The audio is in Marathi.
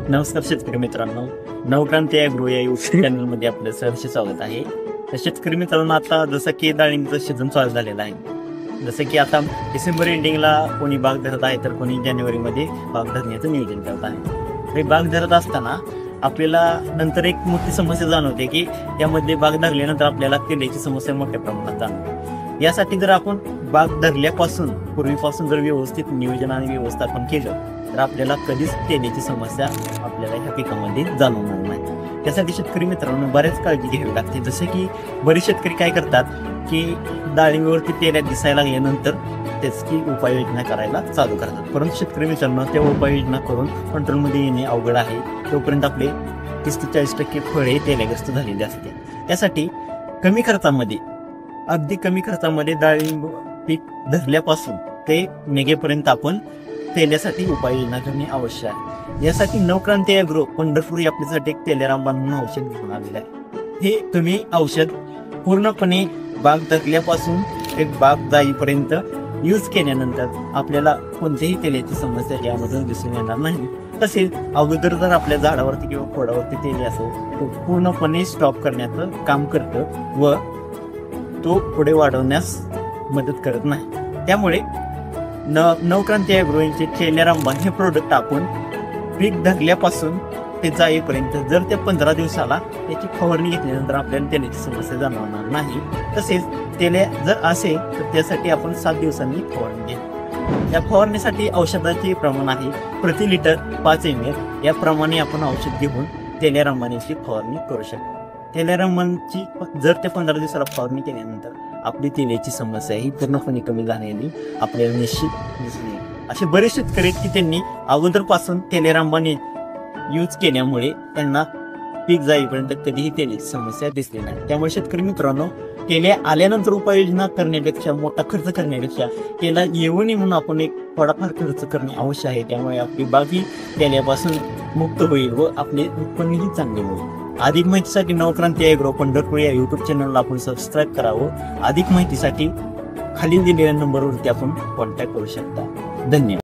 नमस्कार शेतकरी मित्रांनो, नवक्रांती ॲग्रो या यूट्यूब चॅनलमध्ये आपलं सहर्ष स्वागत आहे. तर शेतकरी मित्रांनो, आता जसं की डाळिंबचं सीझन चालू झालेलं आहे. जसं की आता डिसेंबर एंडिंगला कोणी बाग धरत आहे तर कोणी जानेवारीमध्ये बाग धरण्याचं नियोजन करत आहे. बाग धरत असताना आपल्याला नंतर एक मोठी समस्या जाणवते की त्यामध्ये बाग धरल्यानंतर आपल्याला तेलाची समस्या मोठ्या प्रमाणात जाणवते. यासाठी जर आपण बाग धरल्यापासून पूर्वीपासून जर व्यवस्थित नियोजन आणि व्यवस्थापन केलं तर आपल्याला कधीच तेलाची समस्या आपल्याला ह्या पिकामध्ये जाणवणार नाही. त्यासाठी शेतकरी मित्रांनो बऱ्याच काळजी घ्यावी लागते. जसे की बरेच शेतकरी काय करतात की डाळिंबीवरती तेल दिसायला लागल्यानंतर त्याची उपाययोजना करायला चालू करतात. परंतु शेतकरी मित्रांनो, त्या उपाययोजना करून कंट्रोलमध्ये येणे अवघड आहे. तोपर्यंत आपले 30 ते 40% फळे तेलग्रस्त झालेली असते. त्यासाठी कमी खर्चामध्ये, अगदी कमी खर्चामध्ये डाळिंब पीक धरल्यापासून ते निघेपर्यंत आपण तेल्यासाठी उपाययोजना करणे आवश्यक आहे. यासाठी नवक्रांती ॲग्रो पंढरपूर आपल्यासाठी एक तेलरामबाण म्हणून औषध घेऊन आलेलं आहे. हे तुम्ही औषध पूर्णपणे बाग धरल्यापासून एक बाग जाईपर्यंत यूज केल्यानंतर आपल्याला कोणत्याही तेलाची समस्या यामधून दिसून येणार नाही. तसेच अगोदर जर आपल्या झाडावरती किंवा खोडावरती तेल असेल तो पूर्णपणे स्टॉप करण्याचं काम करतं व तो पुढे वाढवण्यास मदत करत नाही. त्यामुळे नवक्रांती ॲग्रो यांचे तेलरामबाण हे प्रोडक्ट आपण पीक धरल्यापासून ते जाईपर्यंत जर त्या 15 दिवसाला त्याची फवारणी घेतल्यानंतर आपल्याला तेलाची समस्या जाणवणार नाही. तसेच तेल जर असेल तर त्यासाठी आपण 7 दिवसांनी फवारणी घ्या. या फवारणीसाठी औषधाचे प्रमाण आहे प्रति लिटर 5 ml. याप्रमाणे आपण औषध घेऊन तेलरामबाणची फवारणी करू शकतो. तेलरामबाणची जर त्या 15 दिवसाला फवारणी केल्यानंतर आपली तेलाची समस्या ही पूर्णपणे कमी झाल्याने आपल्याला निश्चित दिसून येईल. असे बरेच शेतकरी आहेत की त्यांनी अगोदरपासून तेलरामबाण यूज केल्यामुळे त्यांना पीक जाईपर्यंत कधीही तेलाची समस्या दिसली नाही. त्यामुळे शेतकरी मित्रांनो, तेल आल्यानंतर उपाययोजना करण्यापेक्षा, मोठा खर्च करण्यापेक्षा तेला येऊ नये म्हणून आपण एक थोडाफार खर्च करणे आवश्यक आहे. त्यामुळे आपली बाग ही तेलापासून मुक्त होईल व आपले उत्पन्नही चांगले होईल. अधिक माहितीसाठी नवक्रांती ॲग्रो पंढरपूर या यूट्यूब चॅनलला आपण सबस्क्राईब करावं. अधिक माहितीसाठी खाली दिलेल्या नंबरवरती आपण कॉन्टॅक्ट करू शकता. धन्यवाद.